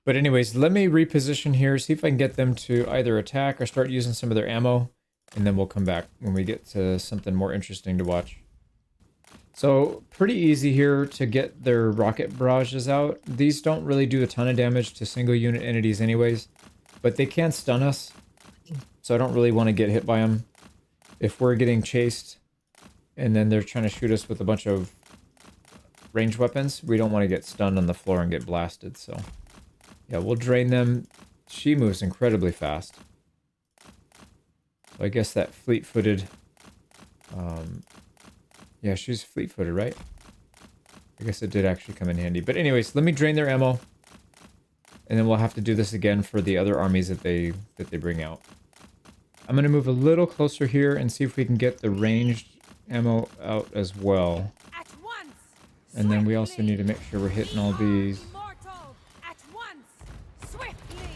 S1: But anyways, let me reposition here, see if I can get them to either attack or start using some of their ammo. And then we'll come back when we get to something more interesting to watch. So, pretty easy here to get their rocket barrages out. These don't really do a ton of damage to single unit entities anyways, but they can stun us. So I don't really want to get hit by them. If we're getting chased and then they're trying to shoot us with a bunch of ranged weapons, we don't want to get stunned on the floor and get blasted. So, yeah, we'll drain them. She moves incredibly fast. So I guess that fleet-footed, yeah, she's fleet-footed, right? I guess it did actually come in handy. But anyways, let me drain their ammo, and then we'll have to do this again for the other armies that they bring out. I'm going to move a little closer here and see if we can get the ranged ammo out as well.
S2: At once.
S1: And then we also need to make sure we're hitting all these.
S2: Immortal. At once. Swiftly.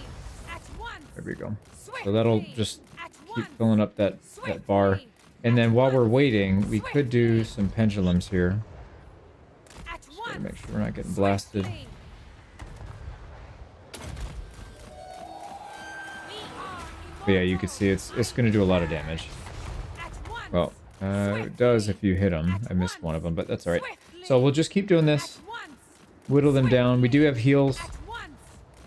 S2: At once.
S1: There we go. So
S2: Swiftly.
S1: that'll just
S2: At
S1: keep
S2: once.
S1: filling up that bar.
S2: Swiftly.
S1: And then
S2: At
S1: while we're
S2: once.
S1: waiting, we could do
S2: Swiftly.
S1: some pendulums here.
S2: At
S1: Just gotta
S2: once.
S1: make sure we're not getting blasted.
S2: Swiftly. We are
S1: But yeah, you can
S2: immortal.
S1: see it's going to do a lot of damage.
S2: At once.
S1: Well, it does if you hit them. I missed one of them, but that's all right. So we'll just keep doing this.
S2: At once.
S1: Whittle them down. We do have heals
S2: At once.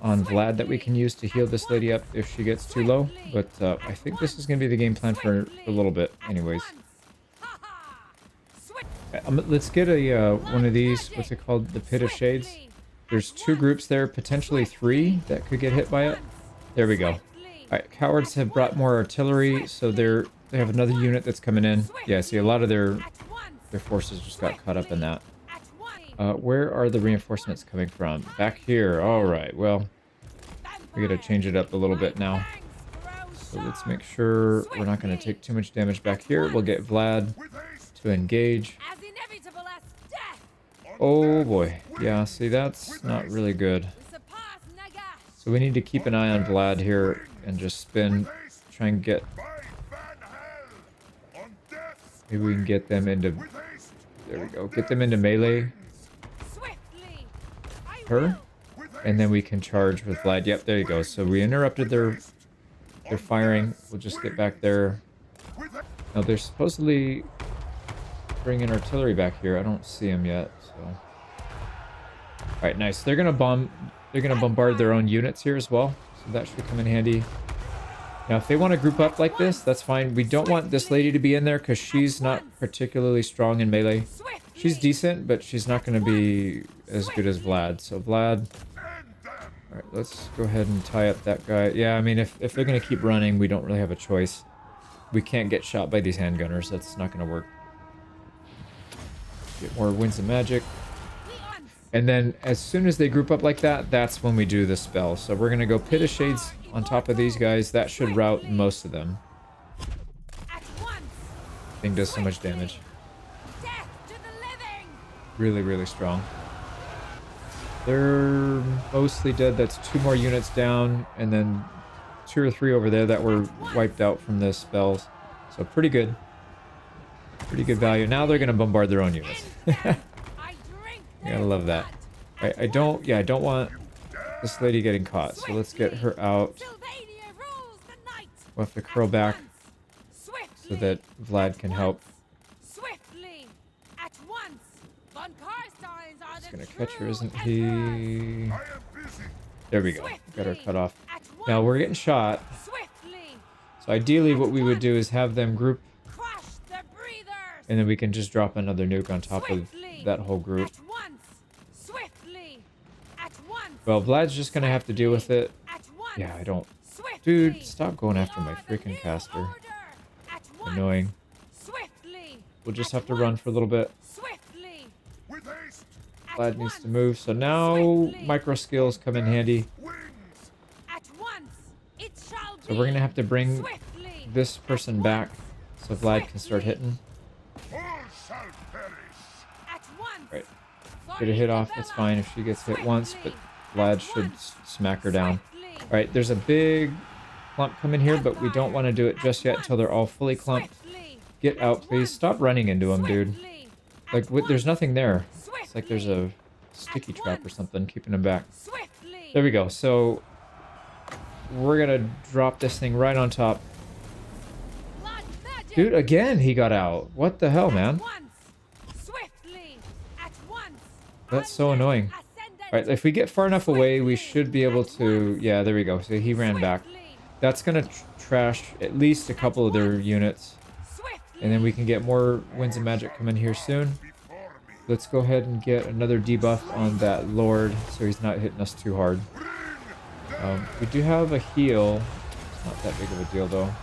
S1: on Vlad that we can use to heal this lady up if she gets too low. But I think this is going to be the game plan for a little bit anyways. Let's get a one of these. What's it called? The Pit of Shades. There's 2 groups there, potentially 3 that could get hit by it. There we go. All right, cowards have brought more artillery, so they have another unit that's coming in. Yeah, see, a lot of their forces just got caught up in that. Where are the reinforcements coming from? Back here. All right, well, we gotta change it up a little bit now. So let's make sure we're not going to take too much damage back here. We'll get Vlad to engage.
S2: As inevitable as death.
S1: Oh boy. Yeah, see, that's not really good.
S2: Surpass Nagash.
S1: So we need to keep an eye on Vlad here and just spin, try and get, maybe we can get them into, there we go, get them into melee,
S2: Swiftly. I
S1: her,
S2: will.
S1: and then we can charge with Vlad. Yep, there you go. So we interrupted their firing. We'll just get back there. Now they're supposedly bringing artillery back here. I don't see them yet, so. All right, nice. They're gonna bombard their own units here as well, so that should come in handy. Now, if they want to group up like this, that's fine. We don't want this lady to be in there because she's not particularly strong in melee. She's decent, but she's not going to be as good as Vlad. So Vlad, all right, let's go ahead and tie up that guy. Yeah, I mean, if they're going to keep running, we don't really have a choice. We can't get shot by these handgunners. That's not going to work. Get more winds of magic. And then as soon as they group up like that, that's when we do the spell. So we're going to go Pit of Shades on top of these guys. That should rout most of them. Thing does so much damage.
S2: Death to the living.
S1: Really, really strong. They're mostly dead. That's 2 more units down. And then 2 or 3 over there that were wiped out from the spells. So pretty good. Pretty good value. Now they're going to bombard their own units. I gotta love that. I don't want this lady getting caught, so let's get her out.
S2: Sylvania rules the night.
S1: We'll have to curl back so
S2: Swiftly.
S1: that Vlad can help.
S2: Swiftly. At once. Von Carsteins are
S1: He's
S2: the
S1: gonna catch her,
S2: true
S1: isn't
S2: emperors.
S1: he? There we go. Got her cut off.
S2: At
S1: Now
S2: once.
S1: we're getting shot.
S2: Swiftly.
S1: So ideally what we would do is have them group,
S2: Crush the breathers.
S1: and then we can just drop another nuke on top of that whole group.
S2: At once. Swiftly. At once.
S1: Well, Vlad's just gonna have to deal with it.
S2: At once.
S1: Yeah, I don't.
S2: Swiftly.
S1: Dude, stop going after
S2: We
S1: my
S2: are the
S1: freaking
S2: new
S1: caster.
S2: order. At once.
S1: Annoying.
S2: Swiftly.
S1: We'll just
S2: At
S1: have to run
S2: once.
S1: for a little bit.
S2: Swiftly. At
S1: Vlad needs
S2: once.
S1: to move. So now
S2: Swiftly.
S1: micro skills come in handy.
S2: At once. It shall
S1: So we're gonna have to bring
S2: Swiftly.
S1: this person back so Vlad can start hitting.
S2: At once.
S1: Right. Get a hit off. That's fine if she gets hit once, but Vlad should smack her down. All right, there's a big clump coming here, but we don't want to do it just yet until they're all fully clumped. Get out, please. Stop running into them, dude. Like, there's nothing there. It's like there's a sticky trap or something keeping them back. There we go. So we're gonna drop this thing right on top. Dude, again, he got out. What the hell, man? That's so annoying. All right, if we get far enough away, we should be able to... Yeah, there we go. So he ran back. That's going to trash at least a couple of their units. And then we can get more winds of magic coming here soon. Let's go ahead and get another debuff on that Lord so he's not hitting us too hard. We do have a heal. It's not that big of a deal, though.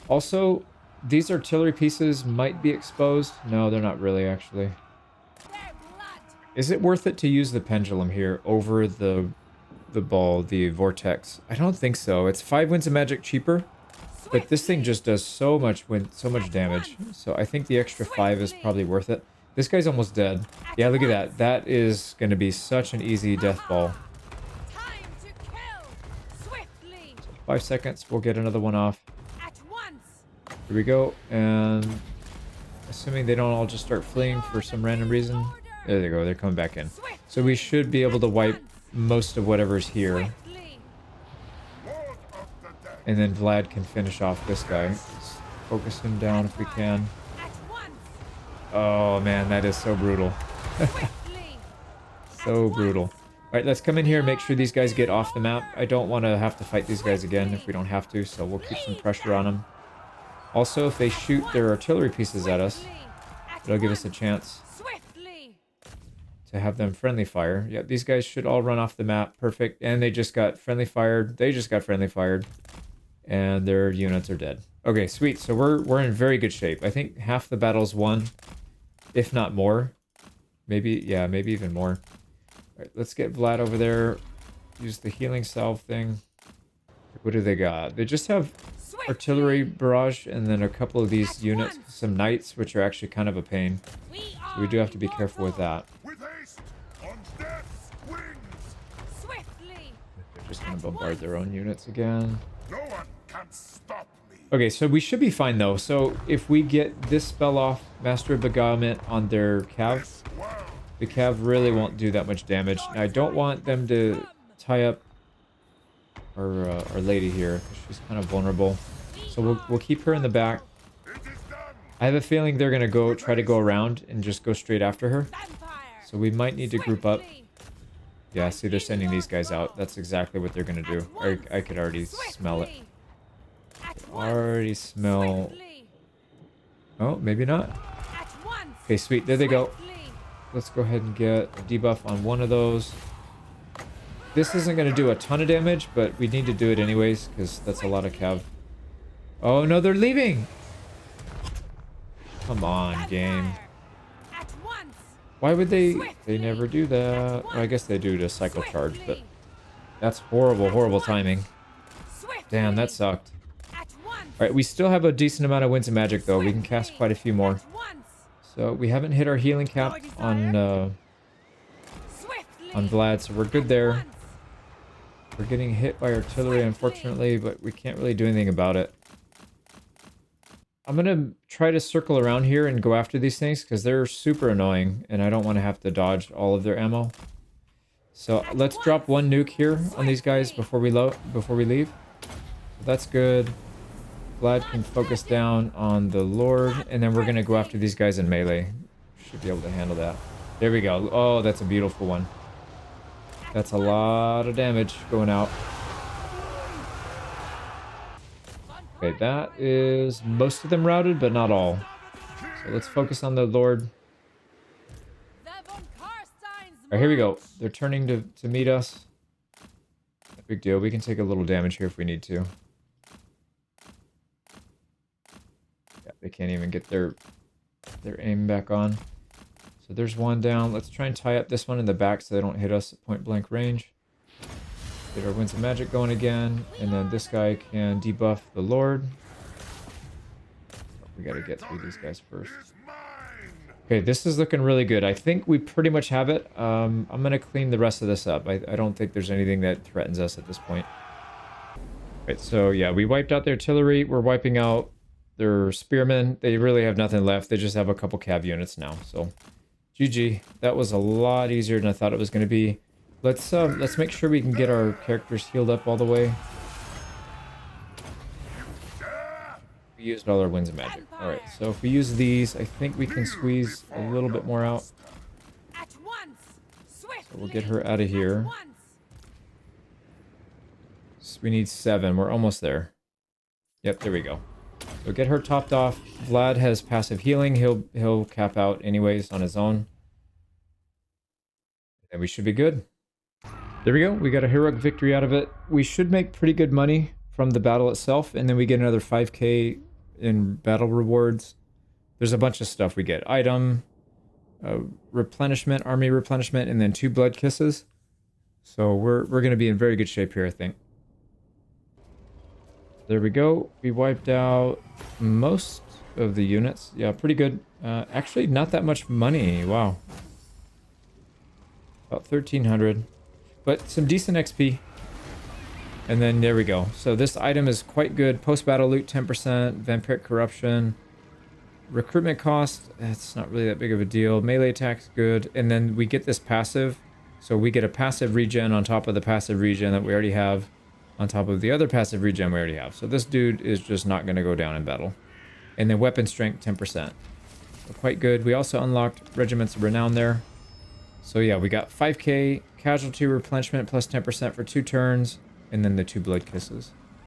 S1: Also, these artillery pieces might be exposed. No, they're not really, actually. Is it worth it to use the pendulum here over the ball, the vortex? I don't think so. It's 5 winds of magic cheaper, but this thing just does so much damage. So I think the extra 5 is probably worth it. This guy's almost dead. Yeah, look at that. That is going to be such an easy death ball. 5 seconds. We'll get another one off. Here we go. And assuming they don't all just start fleeing for some random reason. There they go. They're coming back in. So we should be able to wipe most of whatever's here. And then Vlad can finish off this guy. Let's focus him down if we can. Oh man, that is so brutal. So brutal. Alright, let's come in here and make sure these guys get off the map. I don't want to have to fight these guys again if we don't have to, so we'll keep some pressure on them. Also, if they shoot their artillery pieces at us, it'll give us a chance to have them friendly fire. Yeah, these guys should all run off the map. Perfect. And they just got friendly fired. They just got friendly fired. And their units are dead. Okay, sweet. So we're in very good shape. I think half the battle's won, if not more. Maybe, yeah, maybe even more. All right, let's get Vlad over there. Use the healing salve thing. What do they got? They just have artillery barrage and then a couple of these units, some knights, which are actually kind of a pain. So we do have to be careful with that. They're just going to bombard their own units again. Okay, so we should be fine though. So if we get this spell off, Master of Beguilement, on their cav, the cav really won't do that much damage. Now, I don't want them to tie up our lady here because she's kind of vulnerable. So we'll keep her in the back. I have a feeling they're gonna try to go around and just go straight after her. So we might need to group up. Yeah, see, they're sending these guys out. That's exactly what they're gonna do. I could already smell it. Already smell. Oh, maybe not. Okay, sweet. There they go. Let's go ahead and get a debuff on one of those. This isn't going to do a ton of damage, but we need to do it anyways, because that's a lot of cav. Oh, no, they're leaving! Come on, game. Why would they... They never do that. Well, I guess they do to cycle charge, but... That's horrible, horrible timing. Damn, that sucked. Alright, we still have a decent amount of winds of magic, though. We can cast quite a few more. So, we haven't hit our healing cap on Vlad, so we're good there. We're getting hit by artillery, unfortunately, but we can't really do anything about it. I'm going to try to circle around here and go after these things, because they're super annoying, and I don't want to have to dodge all of their ammo. So, let's drop one nuke here on these guys before we leave. So that's good. Vlad can focus down on the Lord, and then we're going to go after these guys in melee. Should be able to handle that. There we go. Oh, that's a beautiful one. That's a lot of damage going out. Okay, that is most of them routed, but not all. So let's focus on the Lord. Alright, here we go. They're turning to meet us. No big deal. We can take a little damage here if we need to. Yeah, they can't even get their aim back on. So there's one down. Let's try and tie up this one in the back so they don't hit us at point blank range. Get our winds of magic going again. And then this guy can debuff the Lord. We got to get through these guys first. Okay, this is looking really good. I think we pretty much have it. I'm going to clean the rest of this up. I don't think there's anything that threatens us at this point. Right, so yeah, we wiped out their artillery. We're wiping out their spearmen. They really have nothing left. They just have a couple cav units now. So GG. That was a lot easier than I thought it was going to be. Let's make sure we can get our characters healed up all the way. We used all our winds of magic. Alright, so if we use these, I think we can squeeze a little bit more out. So we'll get her out of here. So we need 7. We're almost there. Yep, there we go. So get her topped off. Vlad has passive healing. He'll cap out anyways on his own. And we should be good. There we go. We got a heroic victory out of it. We should make pretty good money from the battle itself, and then we get another 5k in battle rewards. There's a bunch of stuff we get. Item, replenishment, army replenishment, and then 2 blood kisses. So we're going to be in very good shape here, I think. There we go. We wiped out most of the units. Yeah, pretty good. Actually, not that much money. Wow. About 1,300. But some decent XP. And then there we go. So this item is quite good. Post-battle loot 10%. Vampiric corruption. Recruitment cost, that's not really that big of a deal. Melee attack's good. And then we get this passive. So we get a passive regen on top of the passive regen that we already have. On top of the other passive regen we already have. So this dude is just not going to go down in battle. And then weapon strength 10%. So quite good. We also unlocked Regiments of Renown there. So yeah, we got 5k casualty replenishment plus 10% for 2 turns. And then the 2 blood kisses.